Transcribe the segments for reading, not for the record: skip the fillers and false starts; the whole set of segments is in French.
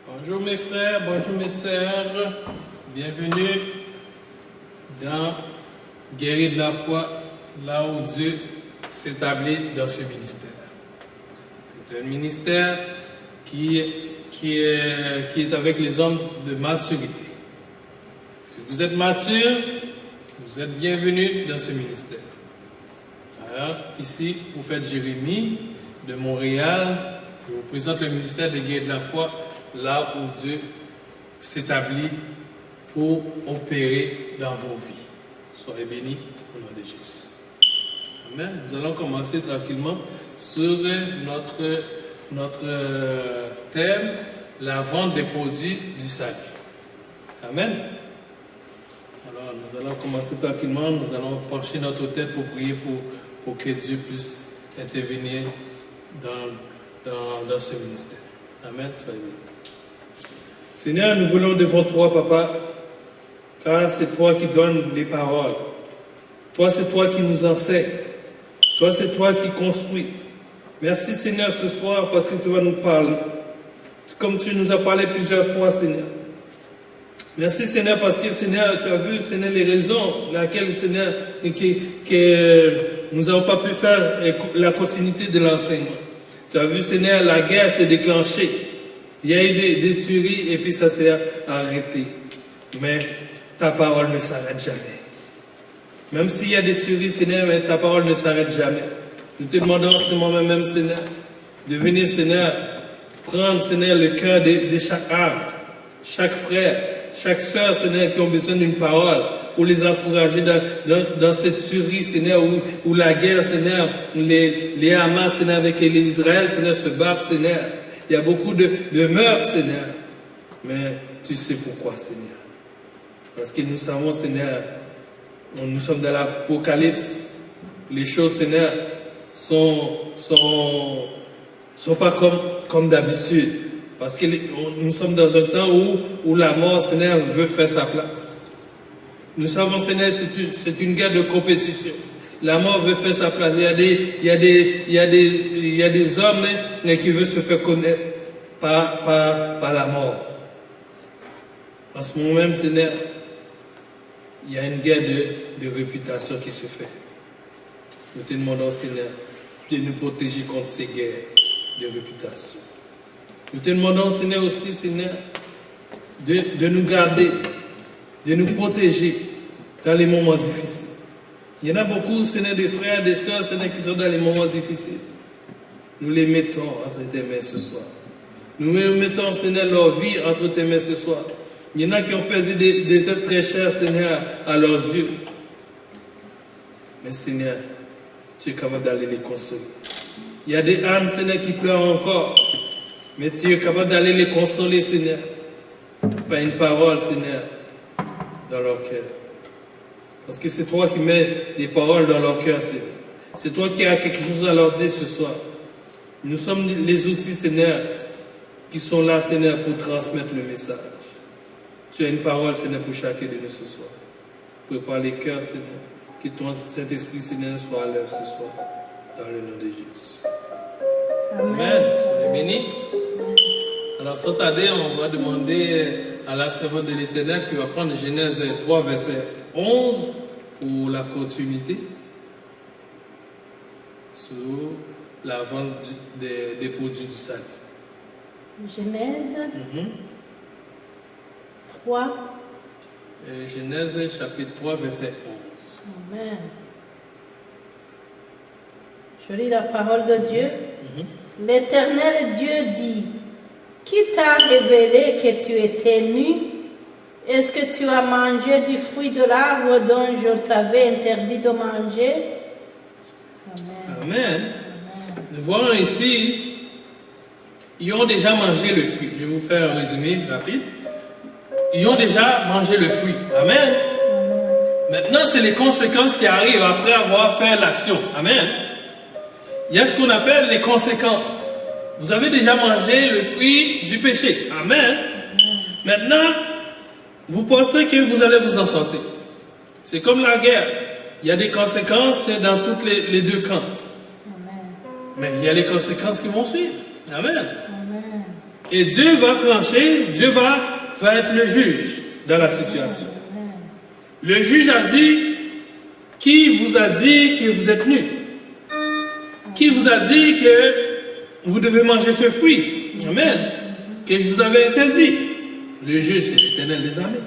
Bonjour mes frères, bonjour mes sœurs, bienvenue dans Guérir de la foi, là où Dieu s'établit dans ce ministère. C'est un ministère qui est avec les hommes de maturité. Si vous êtes mature, vous êtes bienvenus dans ce ministère. Alors, ici, vous faites Jérémie de Montréal. Je vous présente le ministère de Guérir de la foi, là où Dieu s'établit pour opérer dans vos vies. Soyez bénis au nom de Jésus. Amen. Nous allons commencer tranquillement sur notre thème, la vente des produits du salut. Amen. Alors, nous allons commencer tranquillement, nous allons pencher notre tête pour prier pour que Dieu puisse intervenir dans ce ministère. Amen. Soyez bénis. Seigneur, nous voulons devant toi, Papa, car c'est toi qui donnes les paroles. Toi, c'est toi qui nous enseigne. Toi, c'est toi qui construis. Merci, Seigneur, ce soir, parce que tu vas nous parler. Comme tu nous as parlé plusieurs fois, Seigneur. Merci, Seigneur, parce que, Seigneur, tu as vu, Seigneur, les raisons laquelle, Seigneur, que nous n'avons pas pu faire la continuité de l'enseignement. Tu as vu, Seigneur, la guerre s'est déclenchée. Il y a eu des tueries et puis ça s'est arrêté. Mais ta parole ne s'arrête jamais. Même s'il y a des tueries, Seigneur, mais ta parole ne s'arrête jamais. Nous te demandons en ce moment-même, Seigneur, de venir, Seigneur, prendre, Seigneur, le cœur de chaque âme, chaque frère, chaque sœur, Seigneur, qui ont besoin d'une parole, pour les encourager dans cette tuerie, Seigneur, où la guerre, Seigneur, les Hamas, Seigneur, avec les Israël, Seigneur, se battent, Seigneur. Il y a beaucoup de meurtres, Seigneur. Mais tu sais pourquoi, Seigneur. Parce que nous savons, Seigneur, nous sommes dans l'Apocalypse. Les choses, Seigneur, sont pas comme d'habitude. Parce que nous sommes dans un temps où la mort, Seigneur, veut faire sa place. Nous savons, Seigneur, c'est une guerre de compétition. La mort veut faire sa place. Il y a des hommes qui veulent se faire connaître par la mort. En ce moment même, Seigneur, il y a une guerre de réputation qui se fait. Nous te demandons, Seigneur, de nous protéger contre ces guerres de réputation. Nous te demandons, Seigneur, aussi, Seigneur, de nous garder, de nous protéger dans les moments difficiles. Il y en a beaucoup, Seigneur, des frères, des sœurs, Seigneur, qui sont dans les moments difficiles. Nous les mettons entre tes mains ce soir. Nous mettons, Seigneur, leur vie entre tes mains ce soir. Il y en a qui ont perdu des êtres très chers, Seigneur, à leurs yeux. Mais, Seigneur, tu es capable d'aller les consoler. Il y a des âmes, Seigneur, qui pleurent encore. Mais tu es capable d'aller les consoler, Seigneur. Par une parole, Seigneur, dans leur cœur. Parce que c'est toi qui mets des paroles dans leur cœur, Seigneur. C'est toi qui as quelque chose à leur dire ce soir. Nous sommes les outils, Seigneur, qui sont là, Seigneur, pour transmettre le message. Tu as une parole, Seigneur, pour chacun de nous ce soir. Prépare les cœurs, Seigneur. Que ton Saint-Esprit, Seigneur, soit à l'œuvre ce soir. Dans le nom de Jésus. Amen. Soyez bénis. Alors, sans tarder, on va demander à la servante de l'Éternel qui va prendre Genèse 3, verset 11 pour la continuité sur la vente des produits du salut. Genèse 3. Genèse chapitre 3, verset 11. Amen. Je lis la parole de Dieu. L'Éternel Dieu dit, qui t'a révélé que tu étais nu? Est-ce que tu as mangé du fruit de l'arbre dont je t'avais interdit de manger? Amen. Amen. Nous voyons ici, ils ont déjà mangé le fruit. Je vais vous faire un résumé rapide. Ils ont déjà mangé le fruit. Amen. Maintenant, c'est les conséquences qui arrivent après avoir fait l'action. Amen. Il y a ce qu'on appelle les conséquences. Vous avez déjà mangé le fruit du péché. Amen. Maintenant, vous pensez que vous allez vous en sortir. C'est comme la guerre. Il y a des conséquences dans tous les deux camps. Amen. Mais il y a les conséquences qui vont suivre. Amen. Amen. Et Dieu va trancher, Dieu va être le juge dans la situation. Le juge a dit, qui vous a dit que vous êtes nus? Qui vous a dit que vous devez manger ce fruit? Amen. Que je vous avais interdit. Le juge, c'est l'Éternel des armées.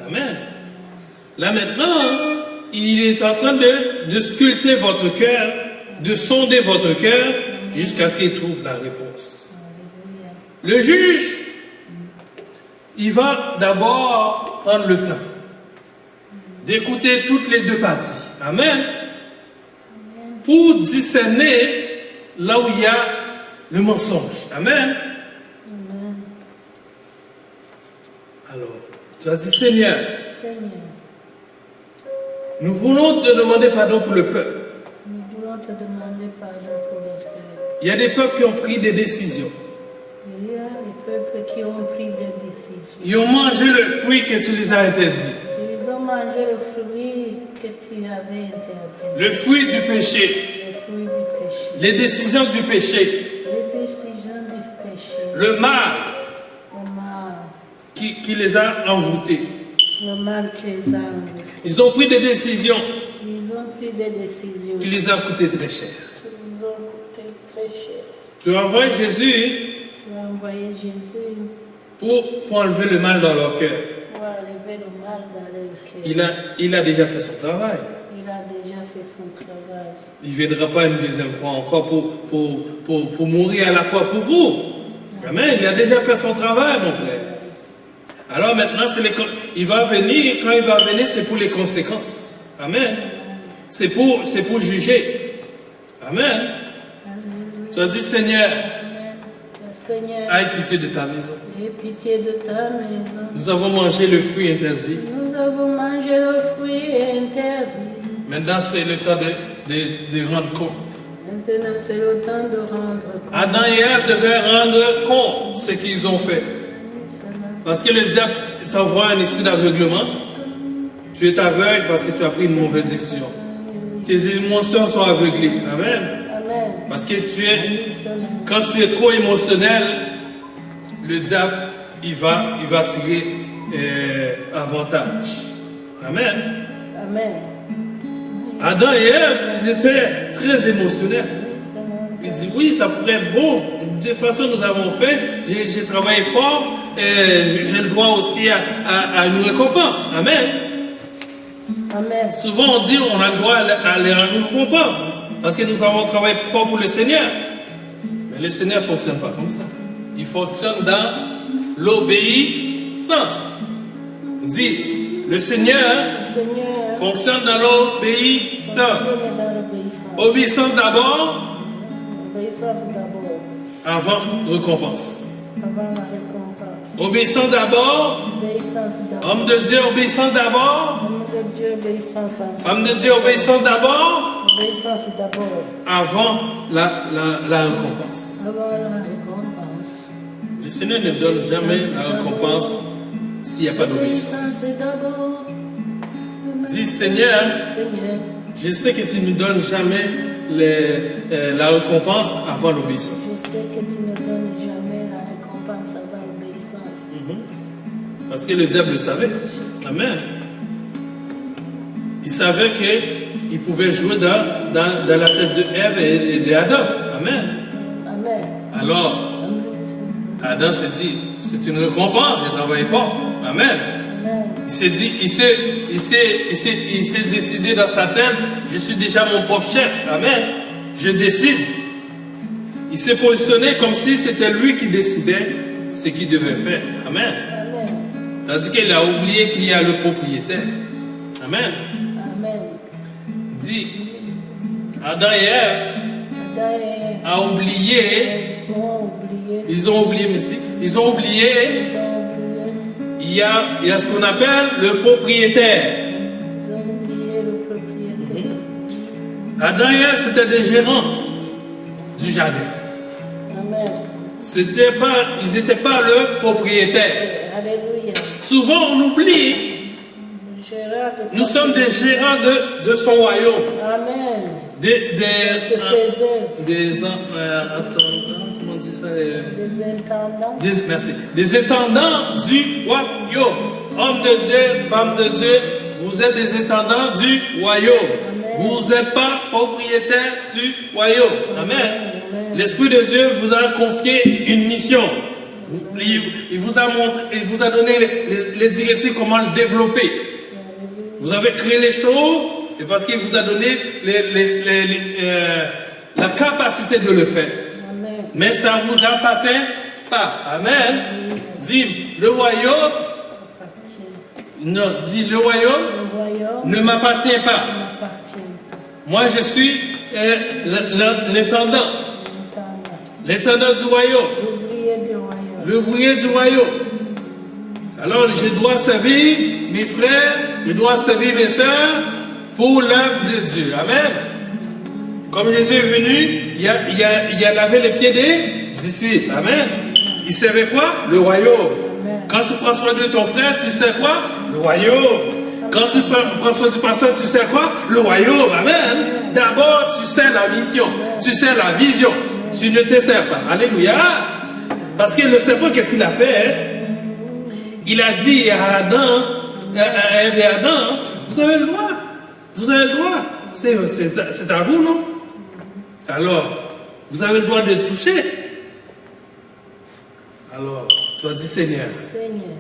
Amen. Là maintenant, il est en train de sculpter votre cœur, de sonder votre cœur, jusqu'à ce qu'il trouve la réponse. Le juge, il va d'abord prendre le temps d'écouter toutes les deux parties. Amen. Pour discerner là où il y a le mensonge. Amen. Alors, tu as dit, Seigneur, nous voulons te demander pardon pour le peuple. Nous voulons te demander pardon pour le peuple. Il y a des peuples qui ont pris des décisions. Il y a des peuples qui ont pris des décisions. Ils ont mangé le fruit que tu les as interdits. Ils ont mangé le fruit que tu avais interdit. Le fruit du péché. Le fruit du péché. Les décisions du péché. Les décisions du péché. Le mal Le mal. qui les a envoûtés. Le mal qui les a envoûtés. Ils ont pris des décisions Ils ont pris des décisions qui les ont coûté très cher. qui nous ont coûté très cher. Tu as envoyé Jésus Tu as envoyé Jésus pour enlever le mal dans leur cœur. pour enlever le mal dans leur cœur. Il a déjà fait son travail. Il a déjà fait son travail. Il ne viendra pas une deuxième fois encore pour mourir à la croix pour vous. Amen. Il a déjà fait son travail, mon frère. Alors maintenant, il va venir, quand il va venir, c'est pour les conséquences. Amen. C'est pour juger. Amen. Tu as dit, Seigneur, Amen. Seigneur, aie pitié de ta maison. aie pitié de ta maison. Nous avons mangé le fruit interdit. Nous avons mangé le fruit interdit. Maintenant, c'est le temps de rendre compte. Maintenant, c'est le temps de rendre compte. Adam et Ève devaient rendre compte de ce qu'ils ont fait. Parce que le diable t'envoie un esprit d'aveuglement. Tu es aveugle parce que tu as pris une mauvaise décision. Tes émotions sont aveuglées. Amen. Amen. Parce que quand tu es trop émotionnel, le diable, il va tirer avantage. Amen. Amen. Adam et Ève, ils étaient très émotionnels. Ils disent, oui, ça pourrait être bon. De toute façon, nous avons fait, j'ai travaillé fort, j'ai le droit aussi à une récompense. Amen. Amen. Souvent, on dit, on a le droit à une récompense, parce que nous avons travaillé fort pour le Seigneur. Mais le Seigneur ne fonctionne pas comme ça. Il fonctionne dans l'obéissance. Dit, le Seigneur fonctionne dans l'obéissance. Obéissance d'abord. Obéissance d'abord. Avant récompense. Avant la récompense. Obéissance d'abord. Obéissance d'abord. Homme de Dieu, obéissance d'abord. Homme de Dieu, obéissance d'abord. Femme de Dieu, obéissance d'abord. Obéissance d'abord. Avant la récompense. Avant la récompense. Le Seigneur ne donne jamais la récompense s'il n'y a pas d'obéissance. D'abord. Dis, Seigneur, je sais que tu ne donnes jamais la récompense avant l'obéissance. Je sais que tu ne donnes jamais la récompense avant l'obéissance. Parce que le diable le savait. Amen. Il savait qu'il pouvait jouer dans la tête de Ève et d'Adam. Amen. Amen. Alors, Adam s'est dit, c'est une récompense, j'ai travaillé fort. Amen. Il s'est dit, il s'est décidé dans sa tête, je suis déjà mon propre chef. Amen. Je décide. Il s'est positionné comme si c'était lui qui décidait ce qu'il devait faire. Amen. Amen. Tandis qu'il a oublié qu'il y a le propriétaire. Amen. Amen. Dit, Adam et Ève ont oublié. Ils ont oublié, merci. Ils ont oublié. Il y a ce qu'on appelle le propriétaire. Ils ont oublié le propriétaire. Adam et Ève, c'était des gérants du jardin. Amen. Ils n'étaient pas le propriétaire. Alléluia. Souvent, on oublie. Nous sommes des gérants de son royaume. Amen. Comment dit ça? Des intendants. Merci. Des intendants du royaume. Hommes de Dieu, femmes de Dieu, vous êtes des intendants du royaume. Amen. Vous n'êtes pas propriétaires du royaume. Amen. L'Esprit de Dieu vous a confié une mission. Il vous a montré, il vous a donné les directives comment le développer. Vous avez créé les choses et parce qu'il vous a donné la capacité de le faire. Amen. Mais ça ne vous appartient pas. Amen. Dis le royaume. Non, dis le royaume ne m'appartient pas. Moi je suis l'intendant. L'intendant du royaume. L'ouvrier du royaume. Alors je dois servir mes frères, je dois servir mes soeurs pour l'œuvre de Dieu. Amen. Comme Jésus est venu, il a lavé les pieds des disciples. Amen. Il servait quoi? Le royaume. Quand tu prends soin de ton frère, tu sais quoi? Le royaume. Quand tu prends soin du pasteur, tu sais quoi? Le royaume. Amen. D'abord, tu sais la mission. Tu sais la vision. Tu ne te sers pas. Alléluia. Parce qu'il ne sait pas qu'est-ce qu'il a fait. Il a dit à Adam, à Ève et Adam, vous avez le droit. Vous avez le droit. C'est à vous, non? Alors, vous avez le droit de toucher. Alors, tu as dit Seigneur. Seigneur.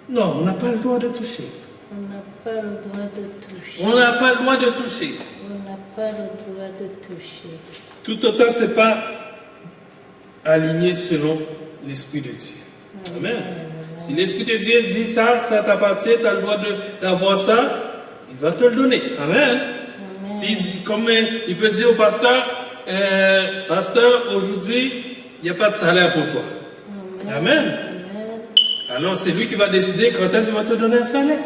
Non, on n'a pas le droit de toucher. On n'a pas le droit de toucher. On n'a pas le droit de toucher. On n'a pas le droit de toucher. Tout autant, ce n'est pas aligné selon l'Esprit de Dieu. Amen. Si l'Esprit de Dieu dit ça, ça t'appartient, tu as le droit d'avoir ça, il va te le donner. Amen. S'il dit, comme il peut dire au pasteur, pasteur, aujourd'hui, il n'y a pas de salaire pour toi. Amen. Alors c'est lui qui va décider quand est-ce qu'il va te donner un salaire.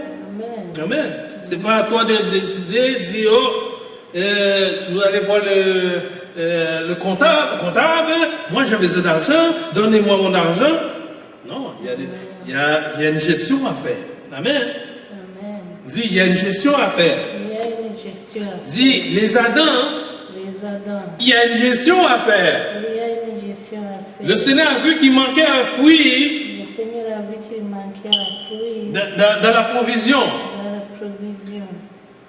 Amen. C'est pas à toi de décider, de dire, tu vas aller voir le comptable, moi j'ai besoin d'argent, donnez-moi mon argent. Non, il y a une gestion à faire. Amen. Dis, il y a une gestion à faire. Il y a une gestion à faire. Dis, les Adams. Il y a une gestion à faire. Il y a une gestion à faire. Le Seigneur a vu qu'il manquait un fruit. Le Seigneur a vu qu'il manquait un fruit. Dans la provision. Dans la provision.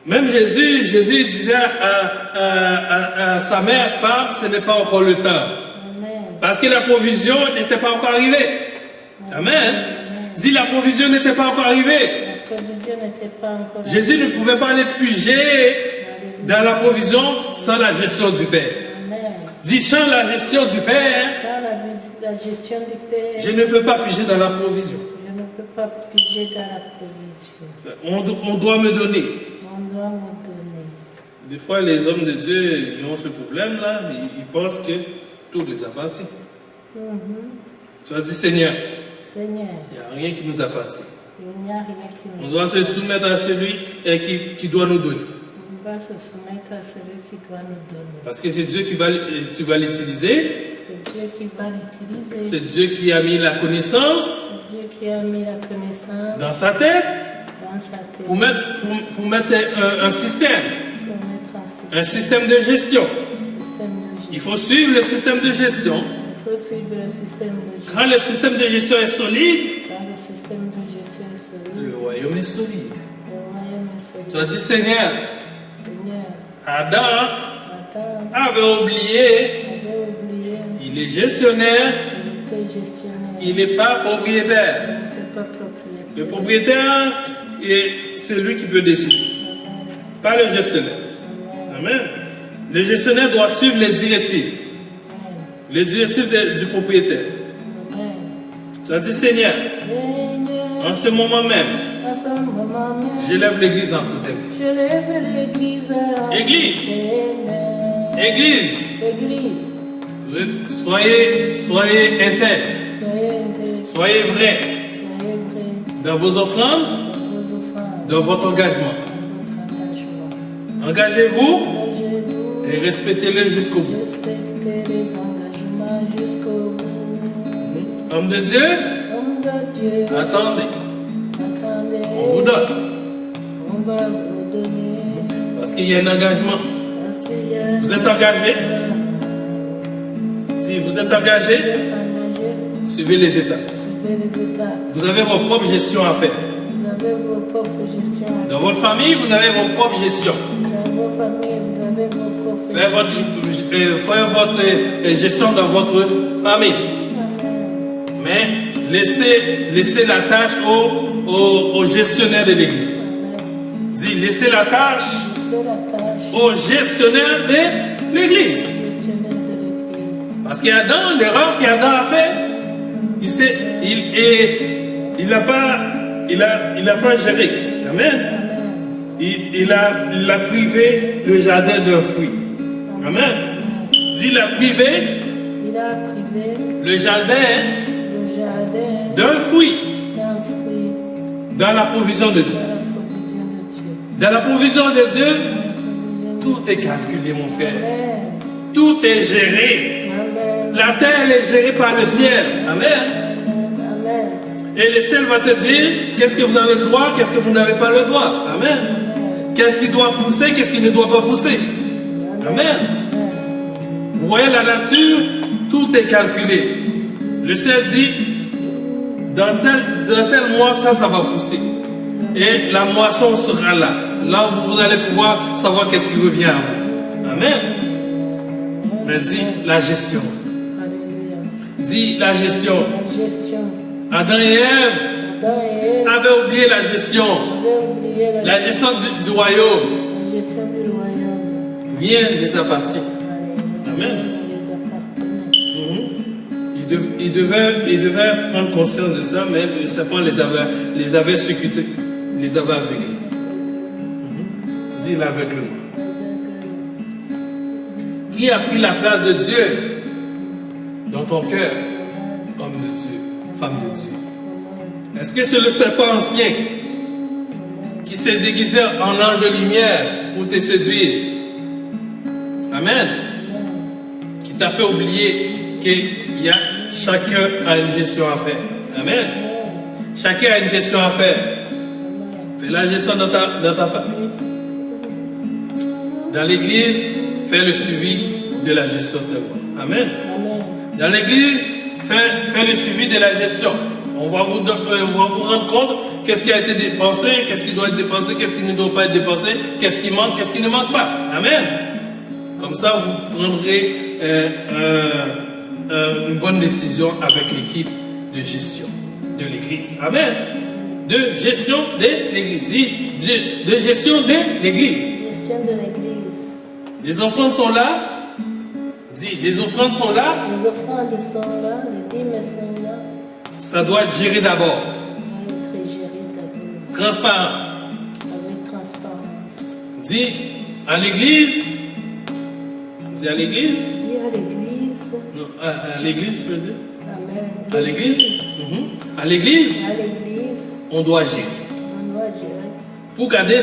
Même Jésus disait à sa mère, femme, ce n'est pas encore le temps. Amen. Parce que la provision n'était pas encore arrivée. Amen. Dis, la provision n'était pas encore arrivée. La provision n'était pas encore arrivée. Jésus ne pouvait pas aller puiser dans la provision sans la gestion du Père. Amen. Dis, sans la gestion du Père, Sans la gestion du Père, je ne peux pas piger dans la provision. je ne peux pas piger dans la provision. On doit me donner. On doit me donner. Des fois, les hommes de Dieu ils ont ce problème-là, mais ils pensent que tout les appartient. Tu as dit, Seigneur, Seigneur, il n'y a rien qui nous appartient. il n'y a rien qui nous On doit se soumettre à celui qui doit nous donner. On va se soumettre à celui qui doit nous donner. Parce que c'est Dieu qui va l'utiliser. C'est Dieu qui va l'utiliser. C'est Dieu qui a mis la connaissance C'est Dieu qui a mis la connaissance dans sa tête dans sa tête pour mettre un système. pour mettre Un système de gestion. système de gestion. Il faut suivre le système de gestion. Il faut suivre le système de gestion. Quand le système de gestion est solide, Quand le système de gestion est solide, le royaume est solide. le royaume est solide. Tu as dit, Seigneur, Seigneur, Adam Adam avait oublié, avait oublié, il est gestionnaire, il était gestionnaire, il n'est pas propriétaire. il n'était pas propriétaire. Le propriétaire, c'est lui qui peut décider, pas le gestionnaire. Amen. Le gestionnaire doit suivre les directives. Les directives du propriétaire. Amen. Tu as dit, Seigneur, Seigneur, en ce moment même, à ce moment même, j'élève l'église en côté. je lève l'église. Église. Amen. Église, Église, soyez intègres, soyez intègres, soyez vrais soyez vrais dans vos offrandes, dans vos offrandes, dans votre engagement. dans votre engagement. Engagez-vous Engagez-vous, et respectez-le jusqu'au bout. respectez les engagements jusqu'au bout. Homme de Dieu, Homme de Dieu, attendez, attendez, on vous donne. on va vous donner, Parce qu'il y a un engagement. parce qu'il y a Vous êtes engagé. Si vous êtes engagé, Vous êtes engagé, suivez les étapes. suivez les étapes. Vous avez vos propres gestions à faire. Vous avez vos propres gestions. Dans votre famille, vous avez vos propres gestions. Dans vos familles, vous avez vos propres Faites votre gestion dans votre famille. Amen. Mais laissez la tâche au gestionnaire de l'église. Dis, laissez la tâche C'est la tâche au gestionnaire de l'église. gestionnaire de l'Église. Parce qu'Adam, l'erreur qu'Adam a fait, il n'a pas géré. Amen. Amen. Il a privé le jardin d'un fruit. Amen. Dis, il a privé Il a privé le jardin le jardin d'un fruit d'un fruit dans la provision de Dieu. dans la provision de Dieu. Dans la provision de Dieu, tout est calculé, mon frère. Amen. Tout est géré. Amen. La terre est gérée par le ciel. Amen. Amen. Et le ciel va te dire qu'est-ce que vous avez le droit, qu'est-ce que vous n'avez pas le droit. Amen. Qu'est-ce qui doit pousser, qu'est-ce qui ne doit pas pousser. Amen. Vous voyez la nature, tout est calculé. Le ciel dit, dans tel mois, ça va pousser. Et la moisson sera là. Là, vous allez pouvoir savoir qu'est-ce qui revient à vous. Amen. Mais dis la gestion. Alléluia. Dis la gestion. La gestion. Adam et Ève Adam et Ève avaient oublié la gestion. avaient oublié La gestion du royaume. la gestion du royaume. Rien les appartient. Amen. Les appartenait. Il devait prendre conscience de ça, mais le serpent les avait circuités, les avait aveuglés. Dis l'aveuglement. Qui a pris la place de Dieu dans ton cœur? Homme de Dieu, femme de Dieu. Est-ce que c'est le serpent ancien qui s'est déguisé en ange de lumière pour te séduire? Amen. Qui t'a fait oublier qu'il y a chacun a une gestion à faire. Amen. Chacun a une gestion à faire. Fais la gestion dans ta famille. Dans l'église, fais le suivi de la gestion seulement. Amen. Amen. Dans l'église, fais le suivi de la gestion. On va vous rendre compte qu'est-ce qui a été dépensé, qu'est-ce qui doit être dépensé, qu'est-ce qui ne doit pas être dépensé, qu'est-ce qui manque, qu'est-ce qui ne manque pas. Amen. Comme ça, vous prendrez une bonne décision avec l'équipe de gestion de l'église. Amen. De gestion de l'église. De gestion de l'église. Gestion de l'Église. Les offrandes sont là. Dis, les offrandes sont là. Les offrandes sont là, les dîmes sont là. Ça doit être géré d'abord. Ça doit être géré d'abord Transparent. avec transparence. Dis, à l'église. C'est à l'église? Dis à l'Église. Non, à l'église, je peux dire. Amen. À l'église? À l'église, À l'Église, on doit gérer. on doit gérer. Pour garder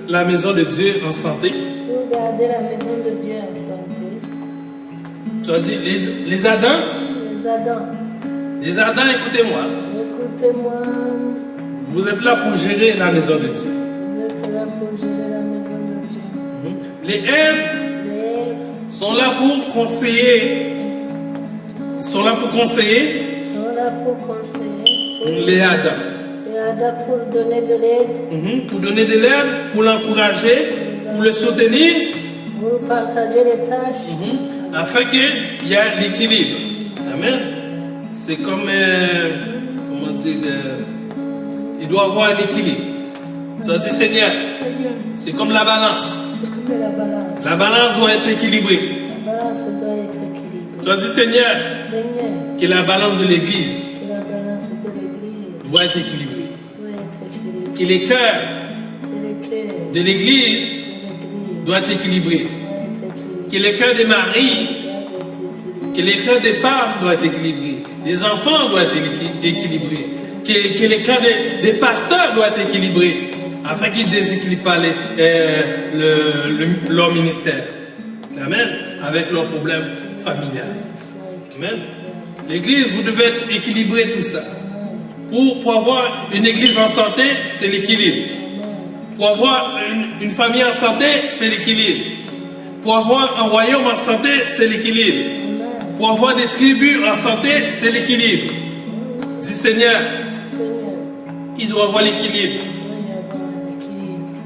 la maison de Dieu en santé, Pour garder la maison de Dieu en santé. tu as dit, les Adams, Les Adams, écoutez-moi, écoutez-moi. vous êtes là pour gérer la maison de Dieu. Vous êtes là pour gérer la maison de Dieu. Les Èves Les Èves sont là pour conseiller. Sont là pour conseiller sont là pour conseiller. les Adams. Les Adams pour donner de l'aide. Pour donner de l'aide, pour l'encourager, pour le soutenir, Pour partager les tâches. afin qu'il y ait l'équilibre. Amen. C'est comme, comment dire, il doit avoir un équilibre. Tu as dit, Seigneur, Seigneur, c'est comme la balance. c'est comme la balance. La balance doit être équilibrée. La balance doit être équilibrée. Tu as dit, Seigneur, Seigneur, que la balance de l'Église que la balance de l'Église doit être équilibrée. doit être équilibrée. Que les cœurs Que le cœur de l'Église de l'Église doivent être équilibrés. doit être équilibré. Que les cœurs des maris, que les cœurs des femmes doivent être équilibrés. Des enfants doivent être équilibrés. Que les cœurs des pasteurs doivent être équilibrés. Afin qu'ils ne déséquilibrent pas leur ministère. Amen. Avec leurs problèmes familiaux. Amen. L'église, vous devez être équilibré tout ça. Pour avoir une église en santé, c'est l'équilibre. Pour avoir une famille en santé, c'est l'équilibre. Pour avoir un royaume en santé, c'est l'équilibre. Pour avoir des tribus en santé, c'est l'équilibre. Dis Seigneur, il doit avoir l'équilibre.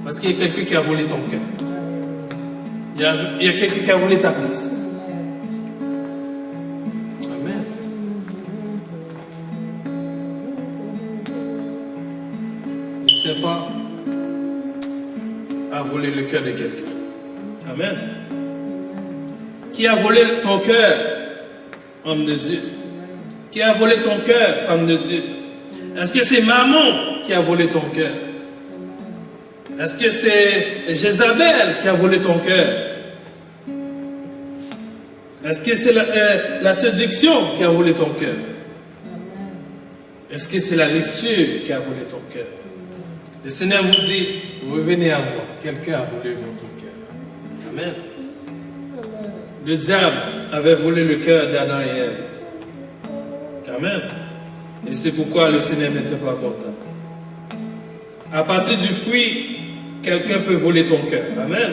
Parce qu'il y a quelqu'un qui a volé ton cœur. Il y a quelqu'un qui a volé ta place. Amen. Le serpent a volé le cœur de quelqu'un. Amen. Qui a volé ton cœur, homme de Dieu? Qui a volé ton cœur, femme de Dieu? Est-ce que c'est maman qui a volé ton cœur? Est-ce que c'est Jézabel qui a volé ton cœur? Est-ce que c'est la séduction qui a volé ton cœur? Est-ce que c'est la lecture qui a volé ton cœur? Le Seigneur vous dit, revenez à moi. Quelqu'un a volé votre cœur. Amen. Le diable avait volé le cœur d'Adam et Ève. Amen. Et c'est pourquoi le Seigneur n'était pas content. À partir du fruit, quelqu'un peut voler ton cœur. Amen.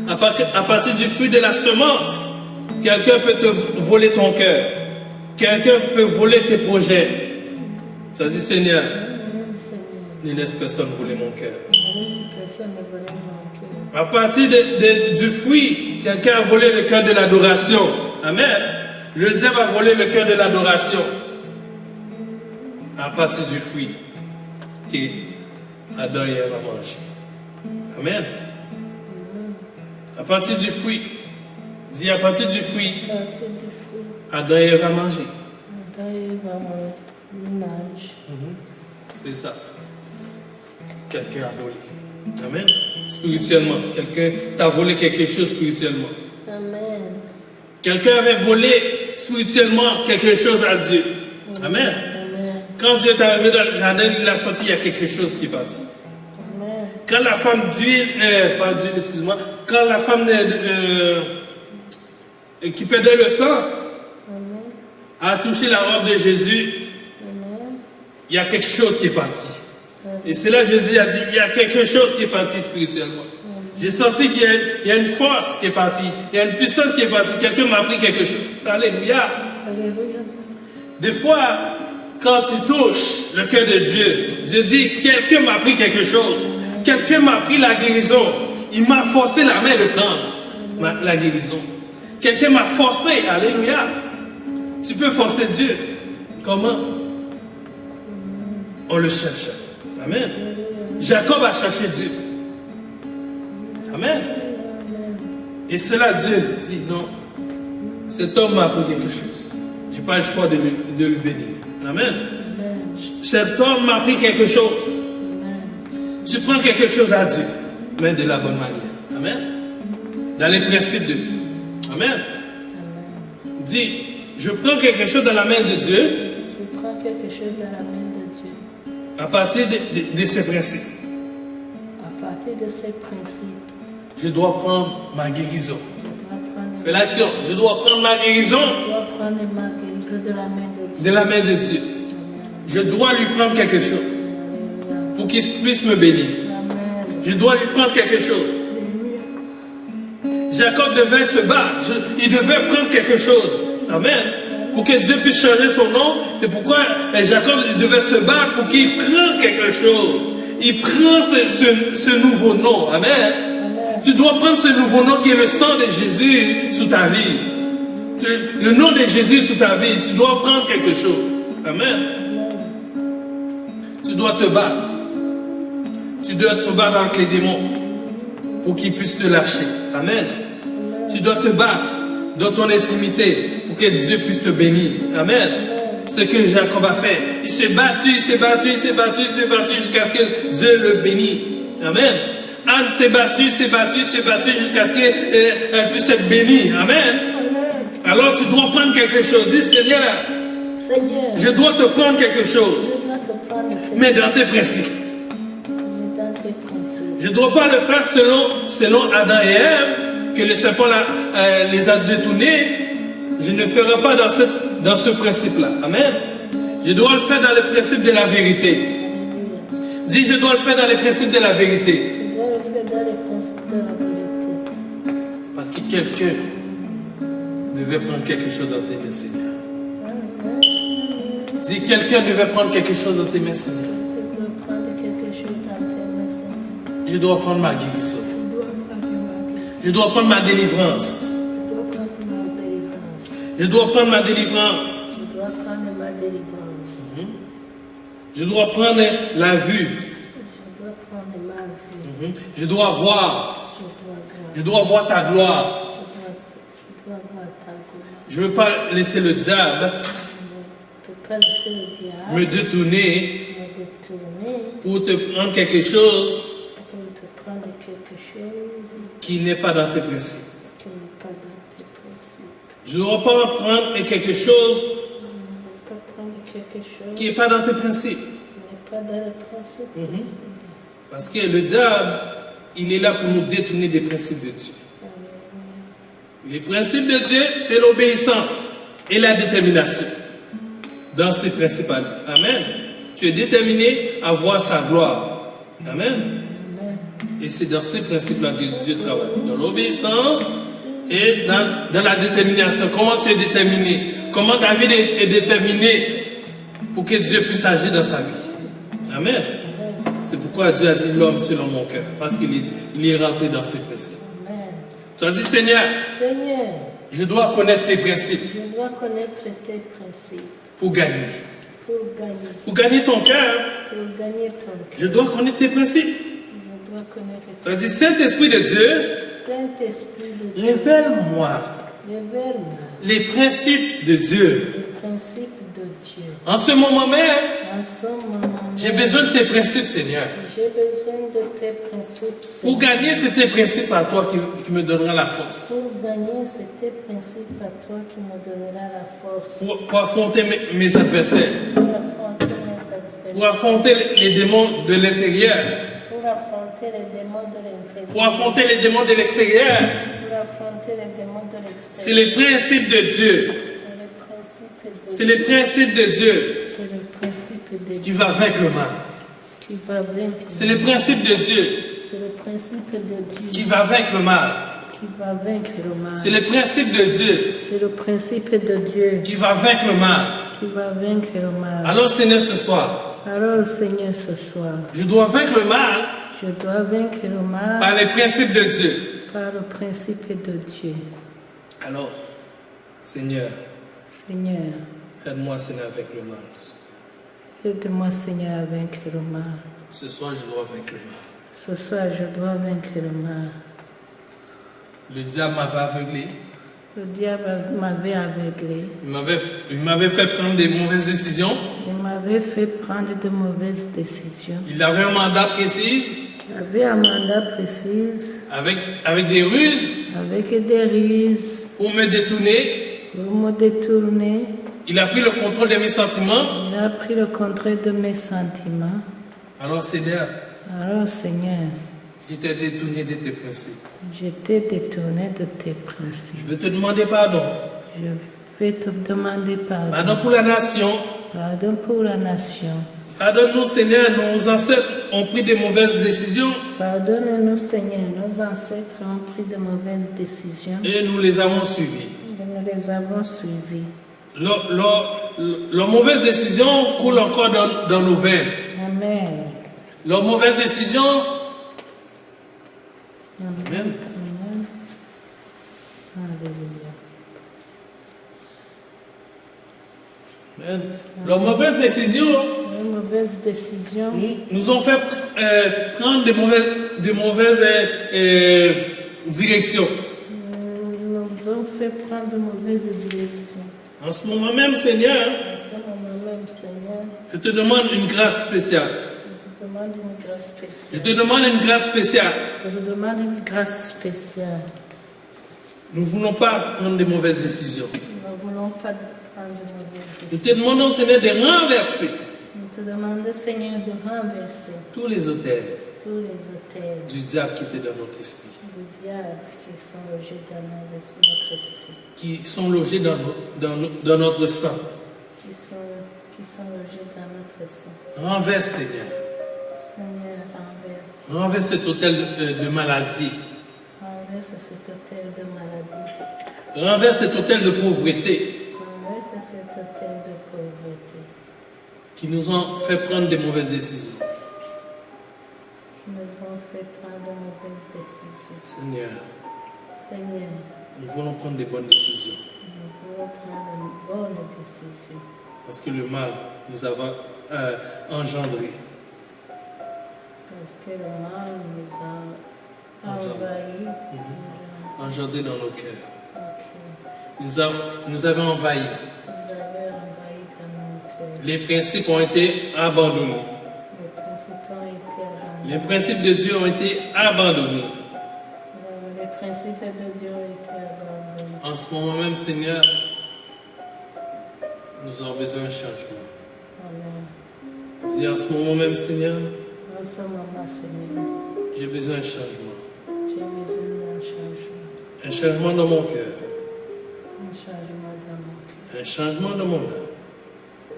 À partir du fruit de la semence, quelqu'un peut te voler ton cœur. Quelqu'un peut voler tes projets. Ça dit, Seigneur, ne laisse personne voler mon cœur. À partir du fruit, quelqu'un a volé le cœur de l'adoration. Amen. Le diable a volé le cœur de l'adoration. À partir du fruit qu'Adam et Ève ont mangé. Amen. À partir du fruit. Dis à partir du fruit. Adam et Ève ont mangé. C'est ça. Quelqu'un a volé. Amen. Spirituellement. Quelqu'un t'a volé quelque chose spirituellement. Amen. Quelqu'un avait volé spirituellement quelque chose à Dieu. Amen. Amen. Quand Dieu est arrivé dans le jardin, il a senti qu'il y a quelque chose qui est parti. Amen. Quand la femme d'huile, pas d'huile, excuse-moi, quand la femme qui perdait le sang a touché la robe de Jésus, il y a quelque chose qui est parti. Et c'est là que Jésus a dit, il y a quelque chose qui est parti spirituellement. J'ai senti qu'il y a une force qui est partie, il y a une puissance qui est partie. Quelqu'un m'a appris quelque chose. Alléluia. Alléluia. Des fois, quand tu touches le cœur de Dieu, Dieu dit, quelqu'un m'a appris quelque chose. Quelqu'un m'a appris la guérison. Il m'a forcé la main de prendre la guérison. Quelqu'un m'a forcé. Alléluia. Tu peux forcer Dieu. Comment? On le cherche. Amen. Jacob a cherché Dieu. Amen. Et c'est là Dieu dit, non, cet homme m'a appris quelque chose. Je n'ai pas le choix de le bénir. Amen. Cet homme m'a appris quelque chose. Tu prends quelque chose à Dieu, mais de la bonne manière. Amen. Dans les principes de Dieu. Amen. Dis, je prends quelque chose dans la main de Dieu. Je prends quelque chose dans la main de Dieu. À partir de ses principes. À partir de ces principes. Je dois prendre ma guérison. Fais l'action. Je dois prendre ma guérison. Je dois prendre ma guérison de la main de Dieu. De la main de Dieu. Je dois lui prendre quelque chose. Pour qu'il puisse me bénir. Je dois lui prendre quelque chose. Jacob devait se battre. Il devait prendre quelque chose. Amen. Pour que Dieu puisse changer son nom. C'est pourquoi Jacob devait se battre pour qu'il prenne quelque chose. Il prend ce nouveau nom. Amen. Tu dois prendre ce nouveau nom qui est le sang de Jésus sous ta vie. Le nom de Jésus sous ta vie. Tu dois prendre quelque chose. Amen. Tu dois te battre. Tu dois te battre avec les démons pour qu'ils puissent te lâcher. Amen. Tu dois te battre dans ton intimité pour que Dieu puisse te bénir. Amen. C'est ce que Jacob a fait. Il s'est battu, il s'est battu, il s'est battu, il s'est battu jusqu'à ce que Dieu le bénisse. Amen. Anne s'est battue, s'est battue, s'est battue jusqu'à ce qu'elle puisse être bénie. Amen. Alors tu dois prendre quelque chose. Dis Seigneur, je dois te prendre quelque chose. Mais dans tes principes. Je ne dois pas le faire selon Adam et Ève, que le serpent les a détournés. Je ne le ferai pas dans ce principe-là. Amen. Je dois le faire dans le principe de la vérité. Dis, je dois le faire dans les principes de la vérité. Je dois le faire dans les principes de la vérité. Parce que quelqu'un devait prendre quelque chose dans tes mains, Seigneur. Dis, quelqu'un devait prendre quelque chose dans tes mains, Seigneur. Je dois prendre quelque chose dans tes mains, Seigneur. Je dois prendre ma guérison. Je dois prendre ma délivrance. Je dois prendre ma délivrance. Je dois prendre ma délivrance. Je dois prendre la vue. Je dois prendre ma vue. Je dois voir. Je dois voir. Je dois voir ta gloire. Je dois voir ta gloire. Je ne veux pas laisser le diable Je ne peux pas laisser le diable me détourner me détourner pour te prendre quelque chose pour te prendre quelque chose qui n'est pas dans tes principes. qui n'est pas dans tes principes. Je ne dois pas prendre quelque chose Je ne peux pas prendre quelque chose qui n'est pas dans tes principes. qui n'est pas dans le principe du Seigneur. Parce que le diable, il est là pour nous détourner des principes de Dieu. Les principes de Dieu, c'est l'obéissance et la détermination. Dans ces principes, amen. Tu es déterminé à voir sa gloire. Amen. Et c'est dans ces principes-là que Dieu travaille. Dans l'obéissance et dans la détermination. Comment tu es déterminé? Comment David est déterminé pour que Dieu puisse agir dans sa vie? Amen. C'est pourquoi Dieu a dit l'homme selon mon cœur. Parce qu'il est rentré dans ses principes. Amen. Tu as dit, Seigneur, Seigneur, je dois connaître tes principes je dois connaître tes principes pour gagner. pour gagner. Pour gagner ton cœur, Pour gagner ton cœur. je dois connaître tes principes. Je dois connaître Tu as dit, Saint-Esprit de Dieu, Saint-Esprit de Dieu. révèle-moi Révèle-moi les principes de Dieu. les principes de Dieu. En ce moment même, En ce moment, j'ai besoin de tes principes, Seigneur. j'ai besoin de tes principes. Pour Seigneur. gagner, c'est tes principes à toi qui me donnera la force. Pour gagner, c'est tes principes à toi qui me donnera la force. Pour affronter mes adversaires. Pour affronter mes adversaires. Pour affronter les démons de l'intérieur. Pour affronter les démons de l'intérieur. Pour affronter les démons de l'extérieur. Pour affronter les démons de C'est l'extérieur. les principes de Dieu. C'est le principe de C'est les principes de Dieu C'est le principe de qui Dieu va vaincre le mal. qui va vaincre. C'est les principes de Dieu C'est le principe de Dieu qui va vaincre le mal. qui va vaincre le mal. C'est les principes de Dieu C'est le principe de Dieu qui va vaincre le mal. qui va vaincre le mal. Alors, Seigneur, ce soir, Alors, Seigneur, ce soir, je dois vaincre le mal je dois vaincre le mal par les principes de Dieu. par le principe de Dieu. Alors, Seigneur, Seigneur, aide-moi, Seigneur, avec le mal. aide-moi, Seigneur, à vaincre le mal. Ce soir, je dois vaincre le mal. Ce soir, je dois vaincre le mal. Le diable m'avait aveuglé. Le diable m'avait aveuglé. Il m'avait fait prendre des mauvaises décisions. Il m'avait fait prendre de mauvaises décisions. Il avait un mandat précis, Il avait un mandat précis, avec des ruses avec des ruses, pour me détourner. pour me détourner. Il a pris le contrôle de mes sentiments. Il a pris le contrôle de mes sentiments. Alors, Seigneur, Alors, Seigneur, je t'ai détourné de tes principes. je t'ai détourné de tes principes. Je veux te demander pardon. Je vais te demander Pardon pardon. pour la nation. Pardon pour la nation. Pardonne-nous, Seigneur, nos ancêtres ont pris de mauvaises décisions Pardonne-nous, Seigneur. Nos ancêtres ont pris de mauvaises décisions et nous les avons suivies. et nous les avons suivies. Leurs mauvaises décisions coulent encore dans nos veines. Amen. Leurs mauvaises décisions. Amen. Amen. Amen. Alléluia. Amen. Leurs mauvaises décisions Les mauvaises décisions nous ont fait prendre de mauvaises directions. nous ont fait prendre de mauvaises directions. En ce moment même, Seigneur, En ce moment même, Seigneur, je te demande une grâce spéciale. je te demande une grâce Je spéciale. te demande une grâce spéciale. Je demande une grâce spéciale. Nous ne voulons pas prendre de mauvaises décisions. Nous ne voulons pas prendre de mauvaises Nous décisions. te demandons, Seigneur, de renverser Nous te demandons, Seigneur, de renverser tous les hôtels tous les hôtels du diable qui étaient dans notre esprit, du diable qui sont logés dans notre esprit, qui sont logés dans notre sang. qui sont logés dans notre sang. Renverse, Seigneur. Seigneur, renverse. Renverse cet hôtel de maladie. Renverse Renverse cet hôtel de maladie. Renverse cet hôtel de pauvreté Renverse cet hôtel de pauvreté qui nous ont fait prendre des mauvaises décisions. qui nous ont fait prendre de mauvaises décisions. Seigneur, nous voulons prendre des bonnes décisions. Nous voulons prendre une bonne décision. Parce que le mal nous a engendré. Parce que le mal nous a envahis. Engendré dans nos cœurs. Okay. Nous avons envahi. Vous avez envahi dans nos cœurs. Les principes ont été abandonnés. Les principes ont été abandonnés. Les principes de Dieu ont été abandonnés. Les principes de Dieu ont été abandonnés. En ce moment même, Seigneur, nous avons besoin d'un changement. Amen. Dis en ce moment même, Seigneur, En ce moment, Seigneur, j'ai besoin d'un changement. j'ai besoin d'un changement. Un changement dans mon cœur. Un changement dans mon cœur. Un changement dans mon âme.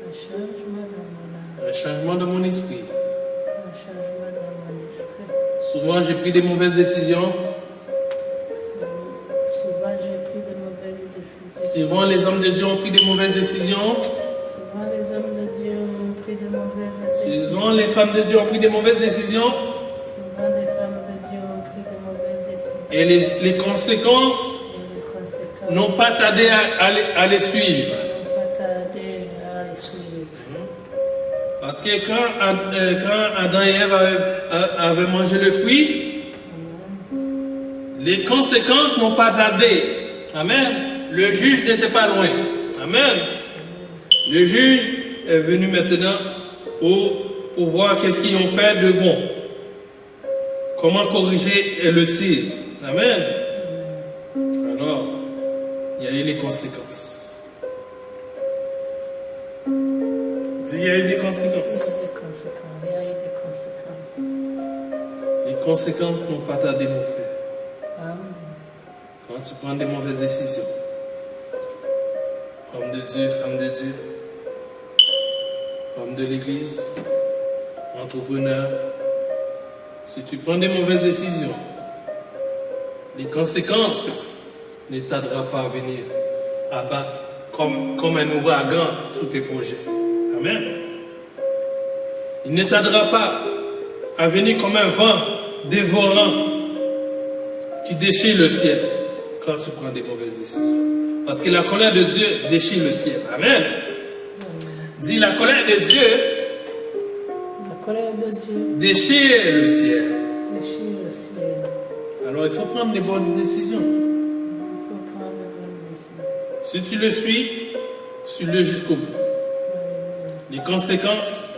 Un changement dans mon âme. Un changement dans mon esprit. Un changement dans mon esprit. Souvent, j'ai pris des mauvaises décisions. Souvent, j'ai pris de mauvaises décisions. Souvent, les hommes de Dieu ont pris des mauvaises décisions. Souvent, les hommes de Dieu ont pris de mauvaises décisions. Souvent, les femmes de Dieu ont pris des mauvaises décisions. Souvent, des femmes de Dieu ont pris de mauvaises décisions. Et les conséquences Et les conséquences n'ont pas tardé à les suivre. n'ont pas tardé à les suivre. Parce que quand Adam et Ève avaient mangé le fruit, les conséquences n'ont pas tardé. Amen. Le juge n'était pas loin. Amen. Le juge est venu maintenant pour voir qu'est-ce qu'ils ont fait de bon. Comment corriger le tir. Amen. Alors, il y a eu les conséquences. Dis, il y a eu des conséquences. Il y a eu des conséquences. Les conséquences n'ont pas tardé, mon frère. Amen. Quand tu prends des mauvaises décisions, homme de Dieu, femme de Dieu, homme de l'église, entrepreneur, si tu prends des mauvaises décisions, les conséquences ne tarderont pas à venir abattre comme un ouragan sous tes projets. Amen. Il ne tardera pas à venir comme un vent dévorant qui déchire le ciel quand tu prends des mauvaises décisions. Parce que la colère de Dieu déchire le ciel. Amen. Dis, la colère de Dieu La colère de Dieu déchire le ciel. déchire le ciel. Alors il faut prendre des bonnes décisions. Il faut prendre de bonnes décisions. Si tu le suis-le jusqu'au bout. Les conséquences,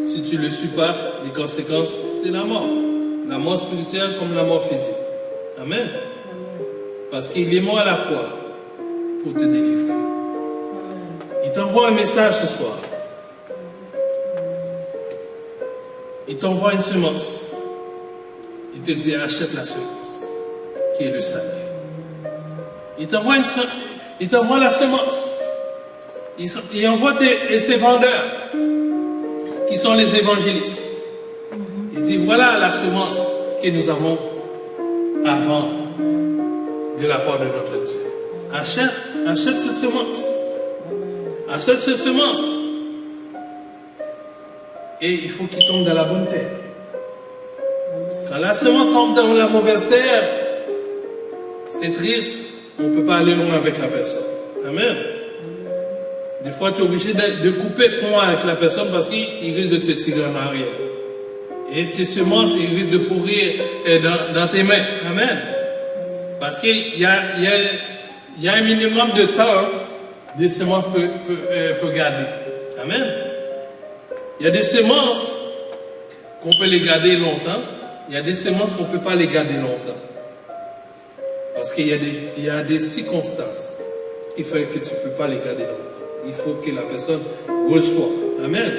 si tu ne le suis pas, les conséquences, c'est la mort. La mort spirituelle comme la mort physique. Amen. Parce qu'il est mort à la croix pour te délivrer. Il t'envoie un message ce soir. Il t'envoie une semence. Il te dit, achète la semence, qui est le salut. Il t'envoie la semence. Il envoie ses vendeurs, qui sont les évangélistes. Il dit, voilà la semence que nous avons avant de la part de notre Dieu. Achète cette semence. Achète cette semence. Et il faut qu'il tombe dans la bonne terre. Quand la semence tombe dans la mauvaise terre, c'est triste. On ne peut pas aller loin avec la personne. Amen. Des fois, tu es obligé de couper point avec la personne parce qu'il risque de te tirer en arrière. Et tes semences, ils risquent de pourrir dans tes mains. Amen. Parce qu'il y a un minimum de temps des semences peut garder. Amen. Il y a des semences qu'on peut les garder longtemps. Il y a des semences qu'on ne peut pas les garder longtemps. Parce qu'il y a des circonstances qui font que tu ne peux pas les garder longtemps. Il faut que la personne reçoive. Amen.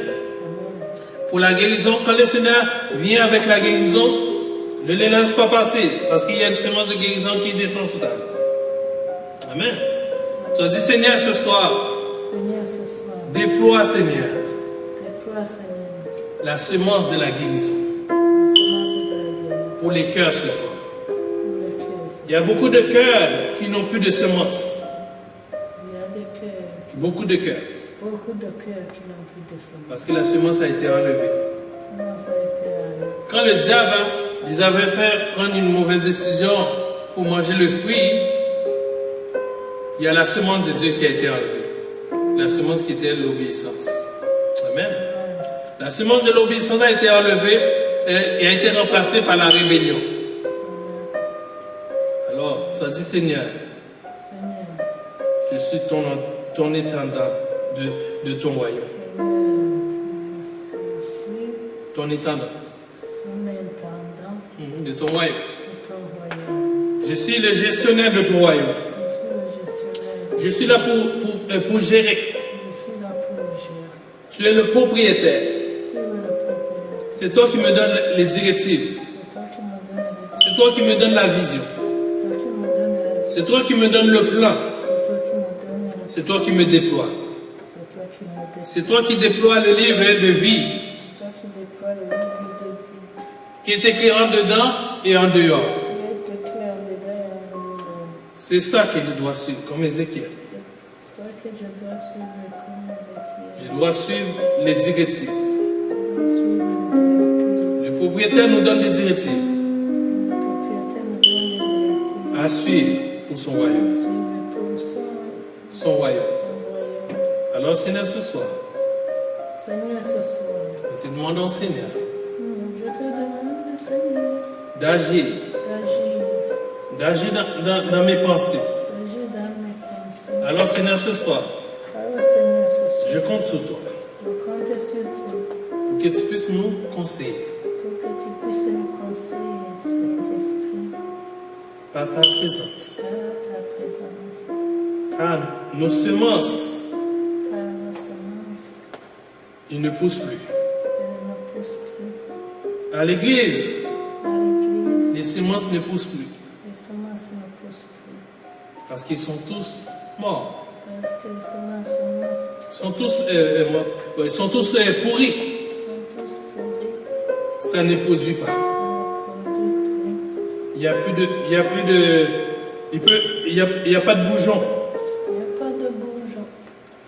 Pour la guérison, quand le Seigneur vient avec la guérison, ne les laisse pas partir. Parce qu'il y a une semence de guérison qui descend sur ta vie. Amen. Tu as dit, Seigneur, ce soir, déploie, Seigneur, la semence de la guérison pour les cœurs ce soir. Il y a beaucoup de cœurs qui n'ont plus de semences. Il y a des cœurs. Beaucoup de cœurs. Beaucoup de cœurs qui n'ont plus de semence. Parce que la semence a été enlevée. La semence a été enlevée. Quand le diable les avait fait prendre une mauvaise décision pour manger le fruit, il y a la semence de Dieu qui a été enlevée. La semence qui était l'obéissance. Amen. La semence de l'obéissance a été enlevée et a été remplacée par la rébellion. Alors, tu as dit, Seigneur, je suis ton intendant de ton royaume. Ton intendant. De ton royaume. Je suis le gestionnaire de ton royaume. Je suis là pour gérer. Tu es le propriétaire. C'est toi qui me donnes les directives. C'est toi qui me donnes la vision. C'est toi qui me donnes le plan. C'est toi qui me déploies. C'est toi qui déploies le livre de vie qui est écrit en dedans et en dehors. C'est ça que je dois suivre, comme Ézéchiel. Je dois suivre les directives. Le propriétaire nous donne des directives à suivre pour son royaume. Son royaume. Alors, Seigneur, ce soir, nous te demandons, Seigneur, d'agir dans mes pensées. Alors, Seigneur, ce soir, je compte sur toi pour que tu puisses nous conseiller par ta présence. Car nos semences, ils ne poussent plus. À l'église, les semences ne poussent plus. Parce qu'ils sont tous morts. Ils sont tous pourris. Ça ne produit pas. Il n'y a pas de bourgeon.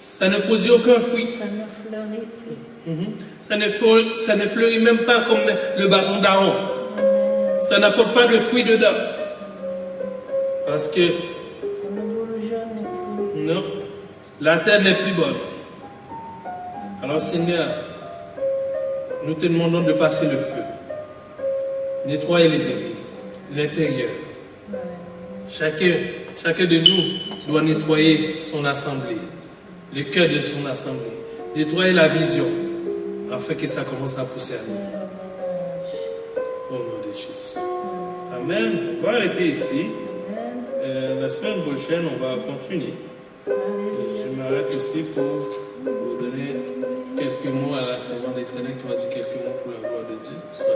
Ça ne produit aucun fruit. Ça ne fleurit plus. Ça ne fleurit même pas comme le bâton d'Aaron. Ça n'apporte pas de fruits dedans. Parce que non, la terre n'est plus bonne. Alors Seigneur, nous te demandons de passer le feu. Nettoyer les églises, l'intérieur. Chacun de nous doit nettoyer son assemblée, le cœur de son assemblée. Nettoyer la vision, afin que ça commence à pousser à nous. Au nom de Jésus. Amen. On va arrêter ici. La semaine prochaine, on va continuer. Je m'arrête ici pour vous donner quelques mots à la servante d'Éternel qui va dire quelques mots pour la gloire de Dieu. Soyez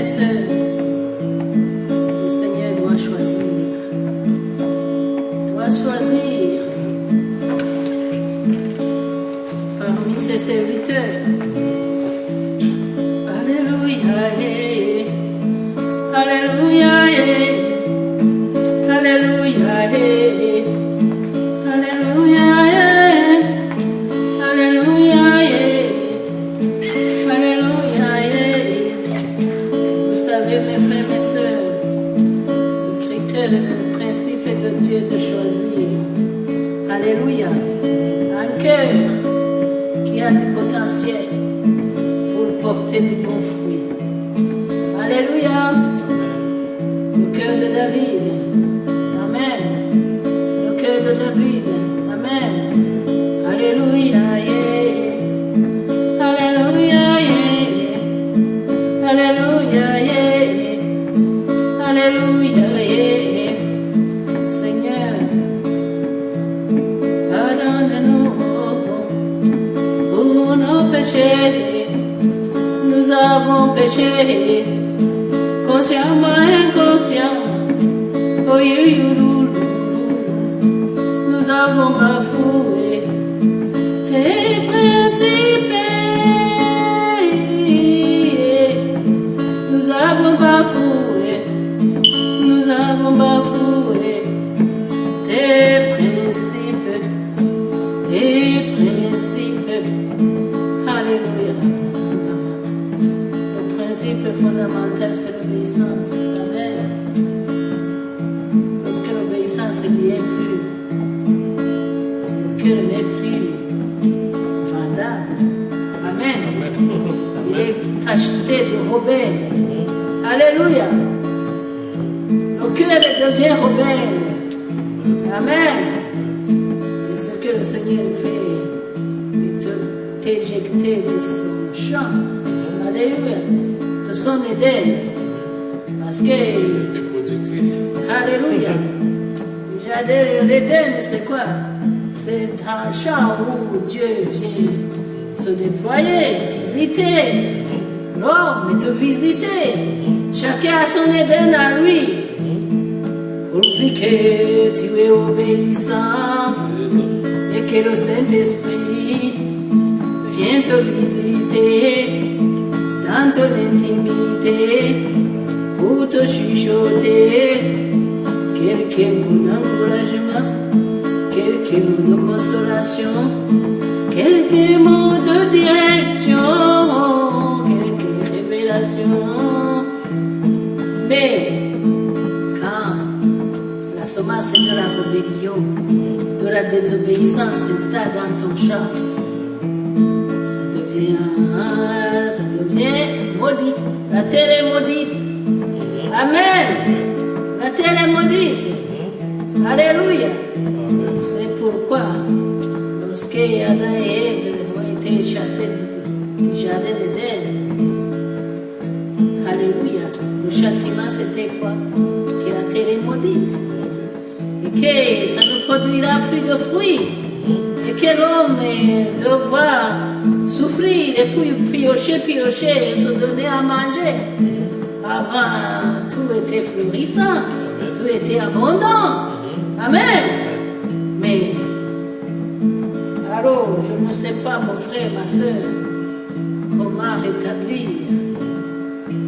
et sœurs, le Seigneur doit choisir. Doit choisir parmi ses serviteurs. Alléluia, Alléluia, Alléluia, Alléluia, Alléluia, Alléluia. Vous savez, mes frères, mes sœurs, le critère, le principe de Dieu de choisir. Alléluia. Un cœur qui a du potentiel pour porter du bon fruit. Alléluia. Le cœur de David. Amen. Le cœur de David. Amen. Alléluia. Alléluia. Alléluia. Alléluia. Seigneur, pardonne-nous pour nos péchés. Nous avons péché, consciemment et inconsciemment. Oh, nous avons bafoué tes principes. Nous avons bafoué tes principes. Alléluia. Le principe fondamental, c'est l'obéissance. Amen. Parce que l'obéissance est bien plus, le cœur n'est plus vendable. Amen. Il est tacheté de rebelle. Alléluia. Le cœur devient rebelle. Amen. Et ce que le Seigneur fait, il t'éjecter de son champ. Alléluia. De son Éden. Parce que. Alléluia. L'Éden, c'est quoi? C'est un champ où Dieu vient se déployer, visiter. L'homme est visité. Chacun a son Éden à lui. Pourvu que tu es obéissant et que le Saint-Esprit vienne te visiter dans ton intimité pour te chuchoter quelques mots d'encouragement, quelques mots de consolation, quelques mots de direction, quelques révélations. Mais quand la semence de la rébellion, de la désobéissance s'installe dans ton champ, ça devient maudit. La terre est maudite. Amen. La terre est maudite. Alléluia. C'est pourquoi, lorsque Adam et Ève ont été chassés du jardin d'Éden, alléluia, le châtiment c'était quoi? Que la terre est maudite. Et que ça ne produira plus de fruits. Et que l'homme devra souffrir et puis piocher, et se donner à manger. Avant, tout était florissant, tout était abondant. Amen. Mais, alors, je ne sais pas, mon frère, ma soeur, comment rétablir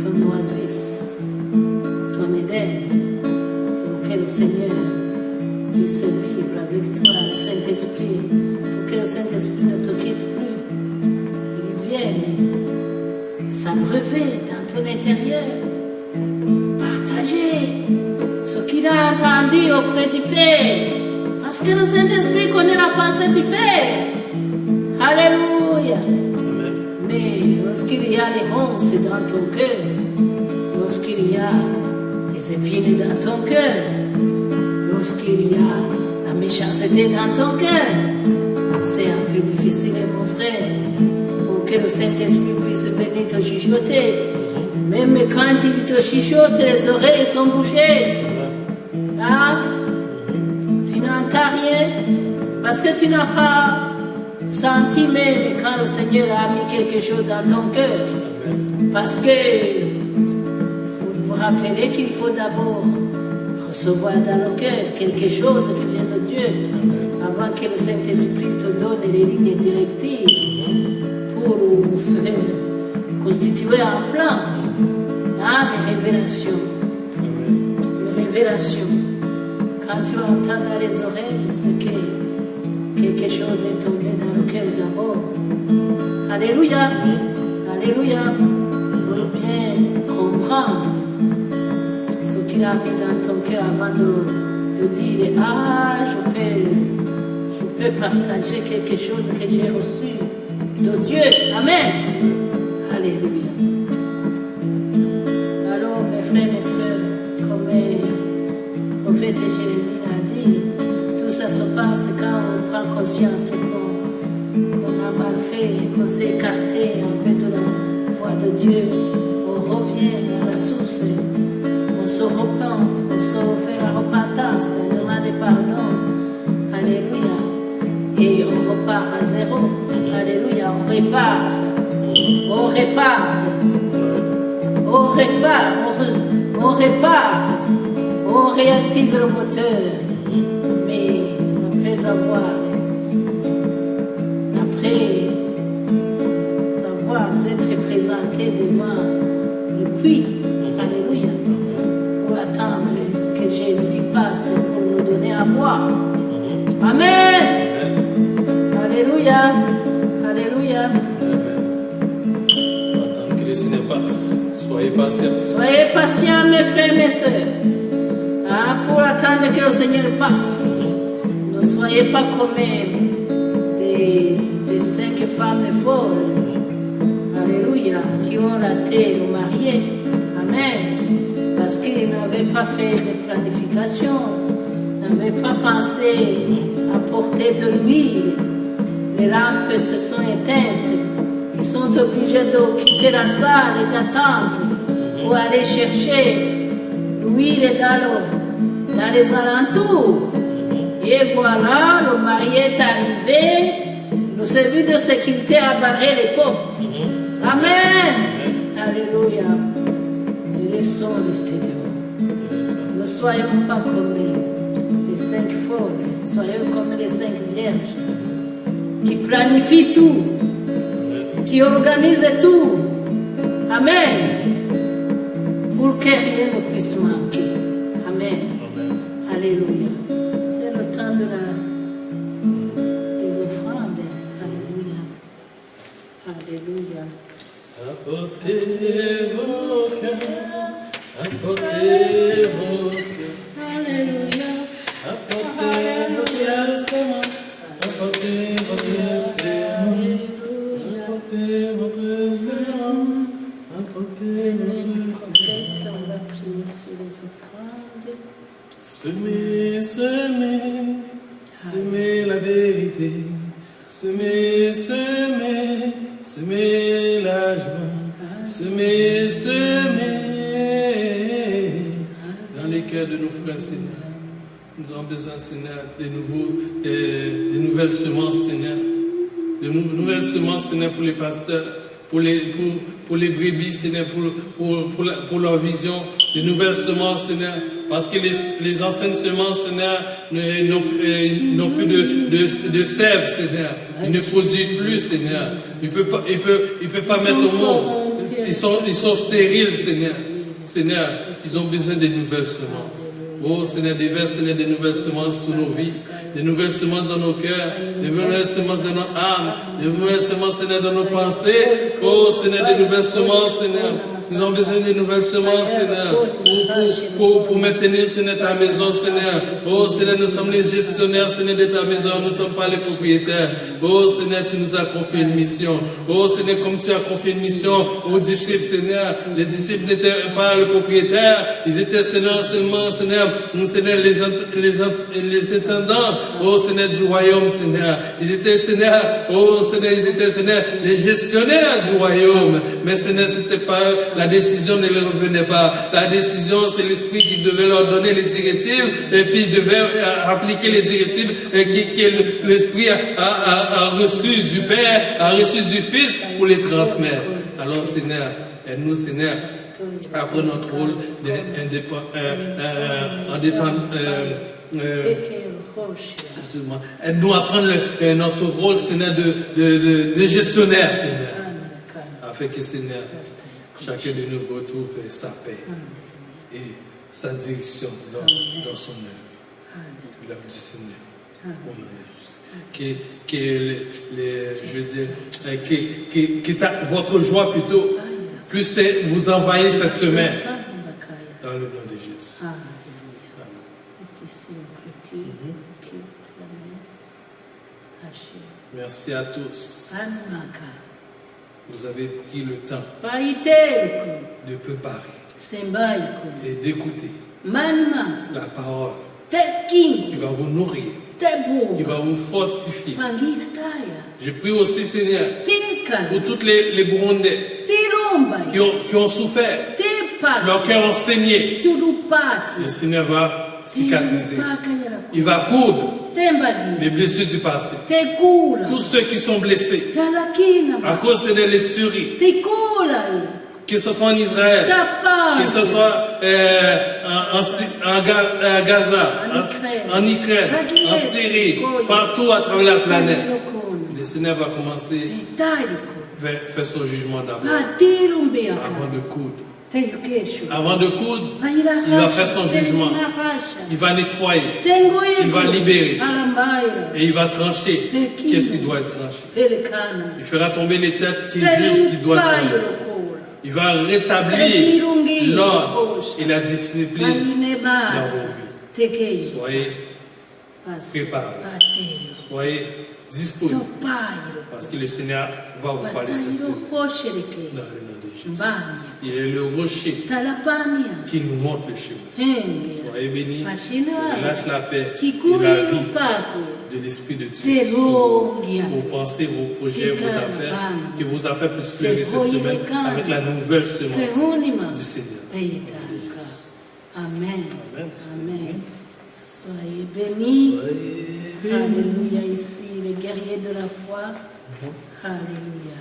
ton oasis, ton Éden, pour que le Seigneur puisse vivre la victoire, le Saint-Esprit, pour que le Saint-Esprit ne te quitte plus. Il vienne s'abreuver dans ton intérieur, partager ce qu'il a entendu auprès du Père, parce que le Saint-Esprit connaît la pensée du Père. Alléluia. Mais lorsqu'il y a les ronces dans ton cœur, lorsqu'il y a les épines dans ton cœur, lorsqu'il y a la méchanceté dans ton cœur, c'est un peu difficile, mon frère, pour que le Saint-Esprit puisse venir te chuchoter. Même quand il te chuchote, les oreilles sont bouchées. Hein? Tu n'entends rien parce que tu n'as pas senti même quand le Seigneur a mis quelque chose dans ton cœur. Parce que rappeler qu'il faut d'abord recevoir dans le cœur quelque chose qui vient de Dieu avant que le Saint-Esprit te donne les lignes directives pour vous faire constituer un plan. Ah, mais révélation. Révélation. Quand tu entends dans les oreilles, c'est que quelque chose est tombé dans le cœur d'abord. Alléluia. Alléluia. Pour bien comprendre ce qu'il a mis dans ton cœur avant de dire ah, je peux partager quelque chose que j'ai reçu de Dieu. Amen. Alléluia. Alors, mes frères, mes sœurs, comme le prophète Jérémie l'a dit, tout ça se passe quand on prend conscience qu'on a mal fait, qu'on s'est écarté un peu de la voie de Dieu. On revient à la source, on se repent, on se fait la repentance, on demande pardon. Alléluia. Et on repart à zéro. Alléluia. On répare. On répare. On répare. On répare. On réactive le moteur. Mais après être présenté devant le puits. Alléluia. Pour attendre que Jésus passe pour nous donner à boire. Amen. Alléluia. Alléluia. Attendre que le Seigneur passe. Soyez patients. Soyez patients, mes frères, mes sœurs. Pour attendre que le Seigneur passe. Ne soyez pas comme des 5 femmes folles. Alléluia. Qui ont raté le marié. Amen. Parce qu'ils n'avaient pas fait de planification. N'avaient pas pensé à porter de l'huile. Les lampes se sont éteintes. Ils sont obligés de quitter la salle et d'attendre pour aller chercher l'huile dans les alentours. Et voilà, le marié est arrivé. Le service de sécurité a barré les portes. Amen. Alléluia. Et les sons restés dehors. Ne soyons pas comme les 5 folles. Soyons comme les 5 vierges qui planifient tout, qui organisent tout. Amen. Pour que rien ne puisse manquer. Amen. Alléluia. C'est le temps des offrandes. Alléluia. Alléluia. Apportez vos cœurs, apportez vos cœurs. Alléluia. Apportez vos cœurs, semences. Apportez votre séance, apportez votre séance, apportez votre séance. On va prier sur les offrandes. Semez, semez, semez la vérité. Semez, semez, semez la joie. Semez, semez dans les cœurs de nos frères, Seigneur. Nous avons besoin, Seigneur, des nouvelles semences, Seigneur. De nouvelles semences, Seigneur, pour les pasteurs, pour les brebis, Seigneur, pour leur vision. De nouvelles semences, Seigneur. Parce que les anciennes semences, Seigneur, n'ont plus de sève, Seigneur. Ils ne produisent plus, Seigneur. Ils ne peuvent pas mettre au monde. Ils sont stériles, Seigneur. Seigneur, ils ont besoin de nouvelles semences. Oh Seigneur, déverse Seigneur des nouvelles semences sur nos vies, des nouvelles semences dans nos cœurs, des nouvelles semences dans nos âmes, des nouvelles semences Seigneur dans nos pensées. Oh Seigneur, des nouvelles semences Seigneur. Nous avons besoin de nouvelles semences Seigneur pour maintenir Seigneur ta maison Seigneur. Oh Seigneur, nous sommes les gestionnaires Seigneur de ta maison, nous ne sommes pas les propriétaires. Oh Seigneur, tu nous as confié une mission. Oh Seigneur, comme tu as confié une mission aux disciples Seigneur, les disciples n'étaient pas les propriétaires, ils étaient Seigneur seulement Seigneur, les intendants, oh Seigneur du royaume Seigneur. Ils étaient Seigneur, oh Seigneur, ils étaient Seigneur les gestionnaires du royaume. Mais Seigneur, c'était pas eux, la décision ne leur revenait pas. La décision, c'est l'Esprit qui devait leur donner les directives et puis ils devaient appliquer les directives que l'Esprit a reçues du Père, a reçues du Fils pour les transmettre. Alors Seigneur, aide-nous Seigneur à prendre notre rôle en étant aide-nous à prendre notre rôle, Seigneur, de gestionnaire, Seigneur. Afin que, Seigneur, chacun de nous retrouve sa paix et sa direction dans son œuvre. L'œuvre du Seigneur. Votre joie plutôt, plus vous envahir cette semaine. Dans le nom de Jésus. Merci à tous. Vous avez pris le temps de préparer et d'écouter la parole qui va vous nourrir, qui va vous fortifier. Je prie aussi, Seigneur, pour toutes les Burundais qui ont souffert, leur cœur ont saigné. Le Seigneur va cicatriser. Il va coudre les blessures du passé. Tous ceux qui sont blessés à cause de les tueries, que ce soit en Israël, que ce soit en Gaza, en Ukraine, en Syrie, partout à travers la planète, le Seigneur va commencer à faire son jugement d'abord, avant de coudre. Avant de coudre, il va faire son jugement. Il va nettoyer. Il va libérer. Et il va trancher. Qu'est-ce qui doit être tranché? Il fera tomber les têtes qui jugent qui doivent tomber. Il va rétablir l'ordre et la discipline dans vos vies. Soyez préparés. Soyez disponibles. Parce que le Seigneur va vous parler cette semaine. Dans le nom de Jésus. Il est le rocher qui nous montre le chemin. Soyez bénis. Relâche la paix et la vie de l'Esprit de Dieu. Vos pensées, vos projets, vos affaires, que vos affaires puissent fleurir cette semaine avec la nouvelle semence du Seigneur. Amen. Amen. Soyez bénis. Alléluia. Ici, les guerriers de la foi. Alléluia.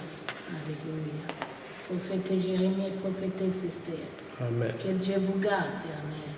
Alléluia. Prophète Jérémie et prophète Esther. Amen. Que Dieu vous garde. Amen.